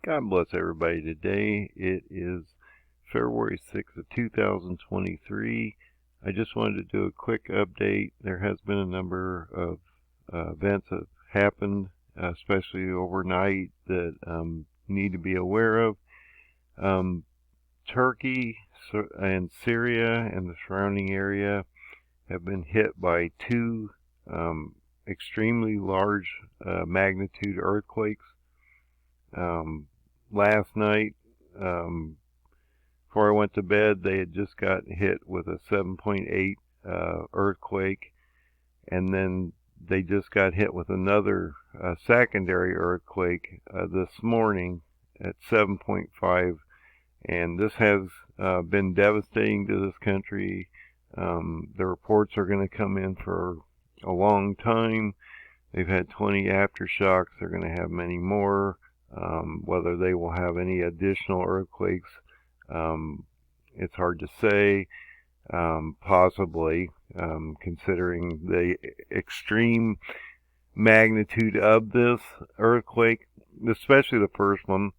God bless everybody today. It is February 6th of 2023. I just wanted to do a quick update. There has been a number of events that happened, especially overnight, that need to be aware of. Turkey and Syria and the surrounding area have been hit by two extremely large magnitude earthquakes. Last night, before I went to bed, they had just got hit with a 7.8 earthquake, and then they just got hit with another secondary earthquake this morning at 7.5, and this has been devastating to this country. The reports are going to come in for a long time. They've had 20 aftershocks. They're going to have many more. Whether they will have any additional earthquakes, it's hard to say. Possibly, considering the extreme magnitude of this earthquake, especially the first one,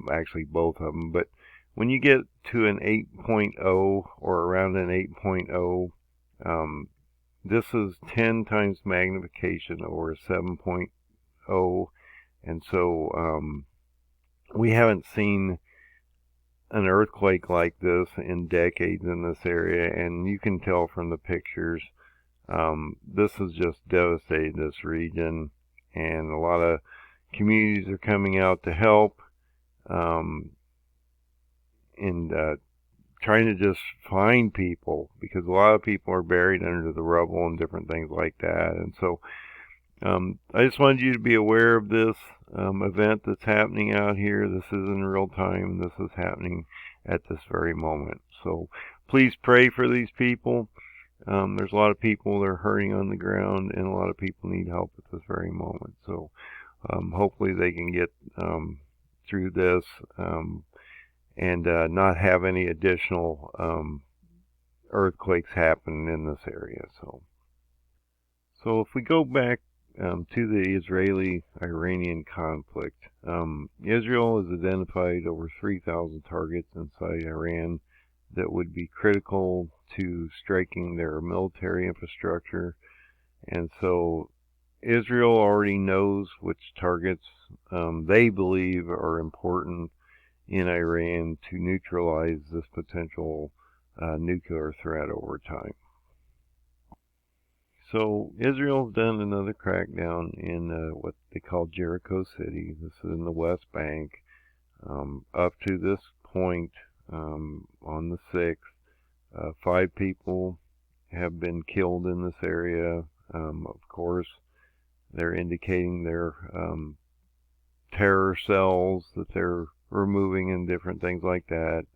actually both of them. But when you get to an 8.0 or around an 8.0, this is 10 times magnification over a 7.0. And so we haven't seen an earthquake like this in decades in this area, and you can tell from the pictures. This has just devastated this region, and a lot of communities are coming out to help and trying to just find people, because a lot of people are buried under the rubble and different things like that. And so I just wanted you to be aware of this event that's happening out here. This is in real time. This is happening at this very moment. So please pray for these people. There's a lot of people that are hurting on the ground, and a lot of people need help at this very moment. So hopefully they can get through this and not have any additional earthquakes happen in this area. So if we go back to the Israeli-Iranian conflict, Israel has identified over 3,000 targets inside Iran that would be critical to striking their military infrastructure. And so Israel already knows which targets they believe are important in Iran to neutralize this potential nuclear threat over time. So Israel's done another crackdown in what they call Jericho City. This is in the West Bank. Up to this point, on the 6th, 5 people have been killed in this area. Of course, they're indicating their terror cells that they're removing and different things like that.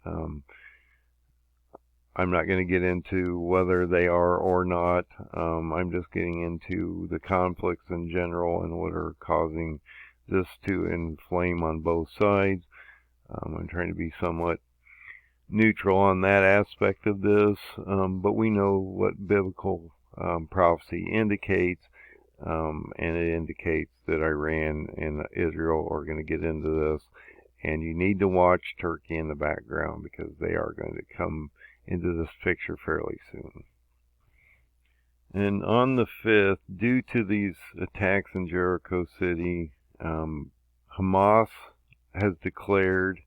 I'm not going to get into whether they are or not. I'm just getting into the conflicts in general and what are causing this to inflame on both sides. I'm trying to be somewhat neutral on that aspect of this, but we know what biblical prophecy indicates, and it indicates that Iran and Israel are going to get into this, and you need to watch Turkey in the background, because they are going to come into this picture fairly soon. And on the 5th, due to these attacks in Jericho City, Hamas has declared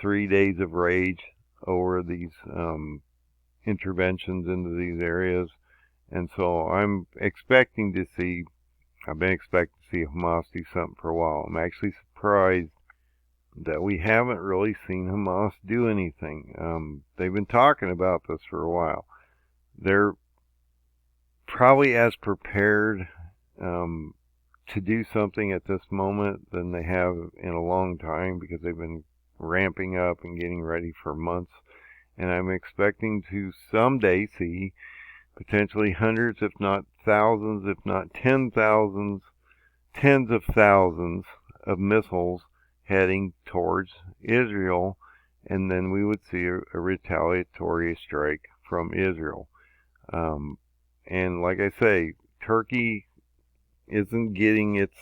3 days of rage over these interventions into these areas. And so I'm expecting to see, I've been expecting to see Hamas do something for a while. I'm actually surprised that we haven't really seen Hamas do anything. They've been talking about this for a while. They're probably as prepared to do something at this moment than they have in a long time, because they've been ramping up and getting ready for months. And I'm expecting to someday see potentially hundreds, if not thousands, if not 10,000s, tens of thousands of missiles heading towards Israel, and then we would see a retaliatory strike from Israel. And like I say, Turkey isn't getting its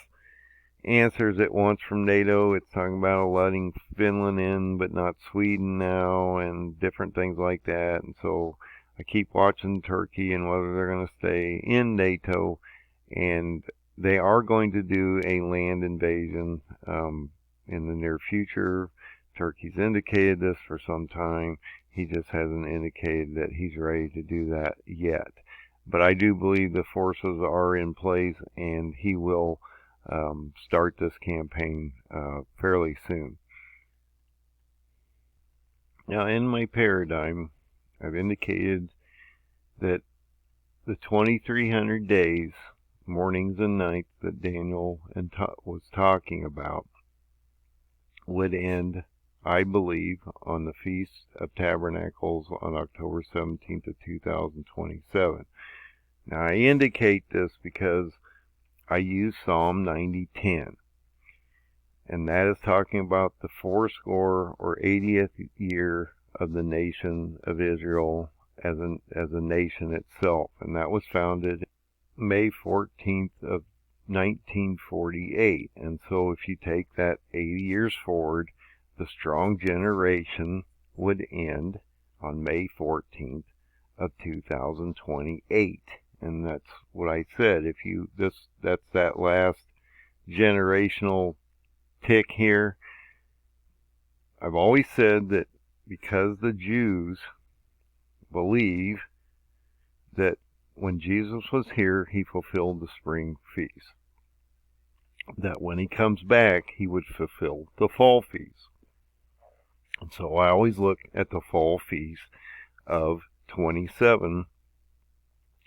answers at once from NATO. It's talking about letting Finland in, but not Sweden now, and different things like that. And so I keep watching Turkey and whether they're going to stay in NATO. And they are going to do a land invasion in the near future. Turkey's indicated this for some time. He just hasn't indicated that he's ready to do that yet. But I do believe the forces are in place, and he will start this campaign fairly soon. Now, in my paradigm, I've indicated that the 2300 days, mornings and nights, that Daniel was talking about would end, I believe, on the Feast of Tabernacles on October 17th of 2027. Now, I indicate this because I use Psalm 90:10, and that is talking about the 80th or 80th year of the nation of Israel as a nation itself, and that was founded May 14th of 1948. And so if you take that 80 years forward, the strong generation would end on May 14th of 2028. And that's what I said. That's that last generational tick here. I've always said that because the Jews believe that when Jesus was here, he fulfilled the spring feast. That when he comes back, he would fulfill the fall feast. And so I always look at the fall feast of 27,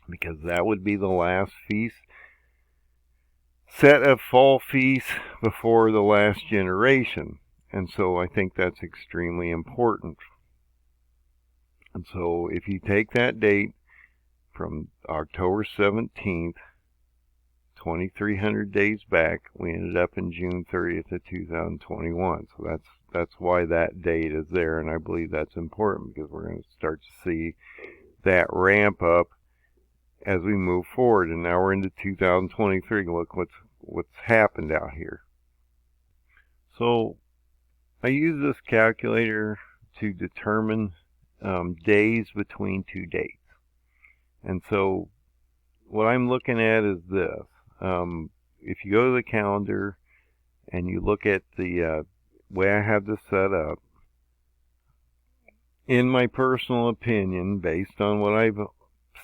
because that would be the last feast set of fall feasts before the last generation. And so I think that's extremely important. And so if you take that date from October 17th, 2300 days back, we ended up in June 30th of 2021. So that's why that date is there, and I believe that's important because we're going to start to see that ramp up as we move forward. And now we're into 2023. Look what's happened out here. So I use this calculator to determine days between two dates. And so what I'm looking at is this. If you go to the calendar and you look at the way I have this set up, in my personal opinion, based on what I've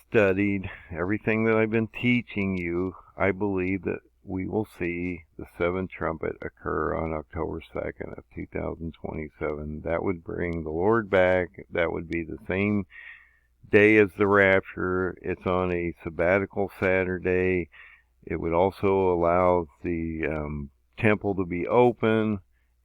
studied, everything that I've been teaching you, I believe that we will see the seventh trumpet occur on October 2nd of 2027. That would bring the Lord back. That would be the same day as the rapture. It's on a Sabbitical Saturday. It would also allow the temple to be open.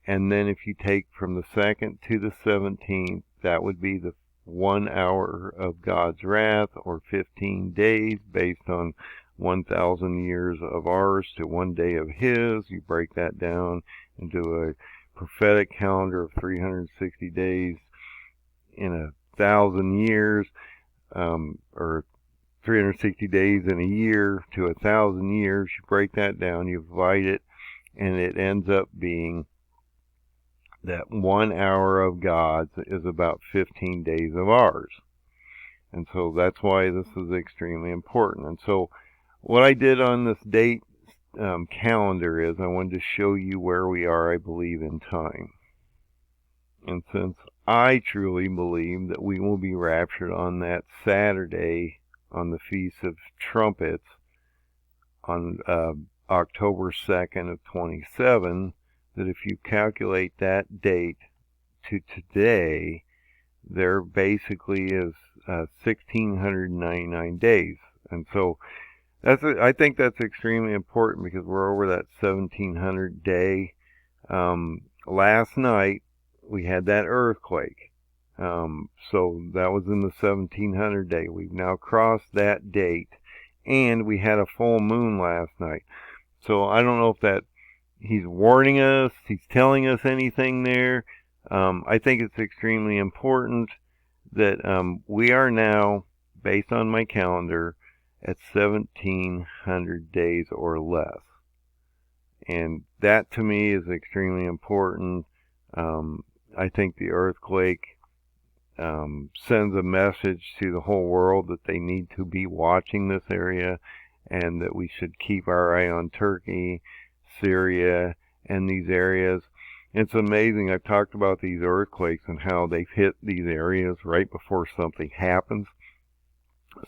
And then if you take from the 2nd to the 17th, that would be the 1 hour of God's wrath, or 15 days, based on 1,000 years of ours to 1 day of his. You break that down into a prophetic calendar of 360 days in 1,000 years, or 360 days in a year to 1,000 years. You break that down, you divide it, and it ends up being that 1 hour of God's is about 15 days of ours. And so that's why this is extremely important. And so what I did on this date calendar is I wanted to show you where we are, I believe, in time. And since I truly believe that we will be raptured on that Saturday on the Feast of Trumpets on October 2nd of 27, that if you calculate that date to today, there basically is 1,699 days. And so I think that's extremely important because we're over that 1,700 day. Last night we had that earthquake. So that was in the 1,700 day. We've now crossed that date, and we had a full moon last night. So I don't know if that he's warning us, he's telling us anything there. I think it's extremely important that we are now, based on my calendar, at 1,700 days or less. And that to me is extremely important. I think the earthquake sends a message to the whole world that they need to be watching this area, and that we should keep our eye on Turkey, Syria, and these areas. It's amazing. I've talked about these earthquakes and how they've hit these areas right before something happens.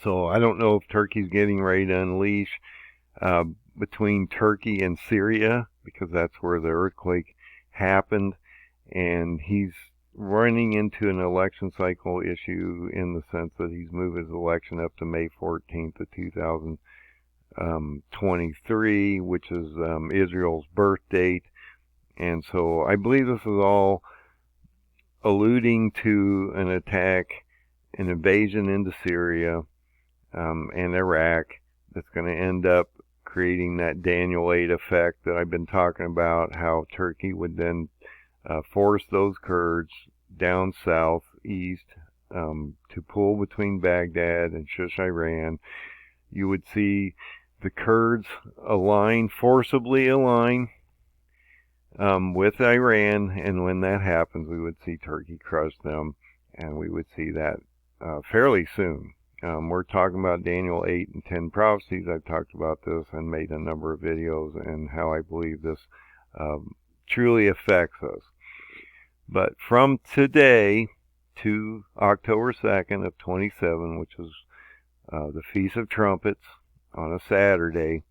So I don't know if Turkey's getting ready to unleash between Turkey and Syria, because that's where the earthquake happened, and he's running into an election cycle issue in the sense that he's moved his election up to May 14th of 2023, which is Israel's birth date. And so I believe this is all alluding to an attack, an invasion into Syria and Iraq that's going to end up creating that Daniel 8 effect that I've been talking about, how Turkey would then force those Kurds down south, east, to pull between Baghdad and Shush, Iran. You would see the Kurds forcibly align with Iran, and when that happens, we would see Turkey crush them, and we would see that fairly soon. We're talking about Daniel 8 and 10 prophecies. I've talked about this and made a number of videos and how I believe this truly affects us. But from today to October 2nd of 27, which is the Feast of Trumpets on a Saturday,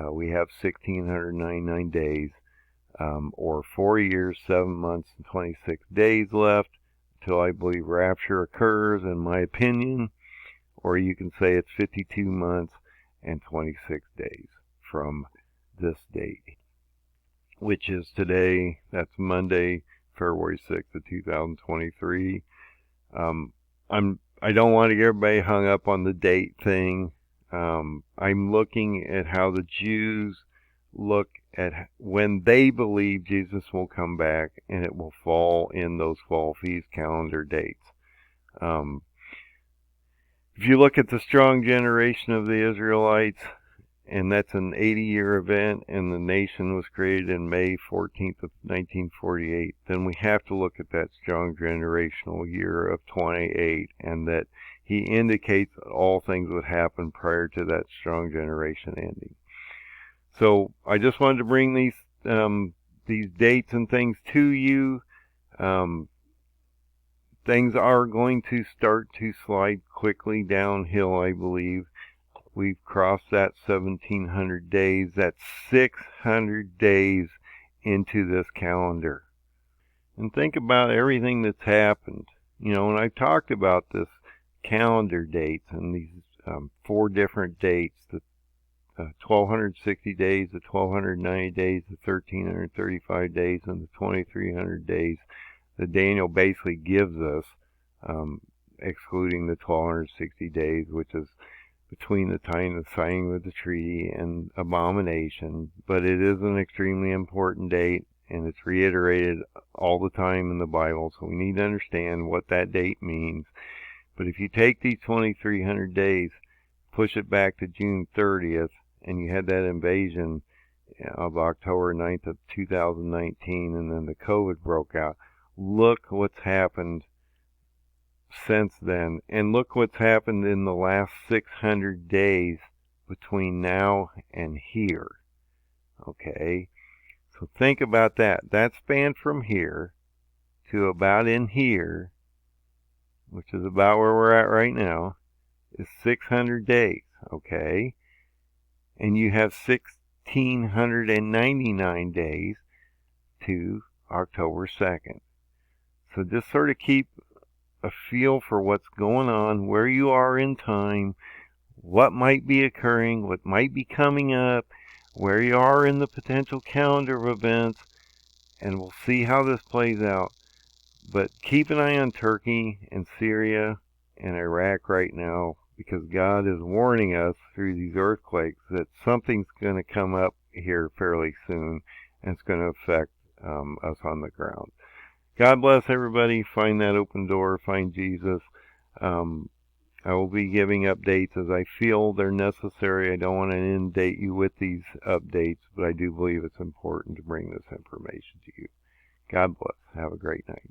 we have 1,699 days, or 4 years, 7 months, and 26 days left until I believe rapture occurs, in my opinion. Or you can say it's 52 months and 26 days from this date, which is today. That's Monday, February 6th of 2023. I don't want to get everybody hung up on the date thing. I'm looking at how the Jews look at when they believe Jesus will come back, and it will fall in those fall feast calendar dates. If you look at the strong generation of the Israelites, and that's an 80-year event, and the nation was created in May 14th of 1948, then we have to look at that strong generational year of 28, and that he indicates that all things would happen prior to that strong generation ending. So I just wanted to bring these dates and things to you. Things are going to start to slide quickly downhill, I believe. We've crossed that 1,700 days. That's 600 days into this calendar. And think about everything that's happened. You know, and I've talked about this calendar dates and these 4 different dates, the 1,260 days, the 1,290 days, the 1,335 days, and the 2,300 days that Daniel basically gives us, excluding the 1,260 days, which is between the time of signing of the treaty and abomination. But it is an extremely important date, and it's reiterated all the time in the Bible, so we need to understand what that date means. But if you take these 2,300 days, push it back to June 30th, and you had that invasion of October 9th of 2019, and then the COVID broke out. Look what's happened since then, and look what's happened in the last 600 days between now and here. Okay, so think about that. That span from here to about in here, which is about where we're at right now, is 600 days. Okay, and you have 1,699 days to October 2nd. So just sort of keep a feel for what's going on, where you are in time, what might be occurring, what might be coming up, where you are in the potential calendar of events, and we'll see how this plays out. But keep an eye on Turkey and Syria and Iraq right now, because God is warning us through these earthquakes that something's going to come up here fairly soon, and it's going to affect us on the ground. God bless everybody. Find that open door. Find Jesus. I will be giving updates as I feel they're necessary. I don't want to inundate you with these updates, but I do believe it's important to bring this information to you. God bless. Have a great night.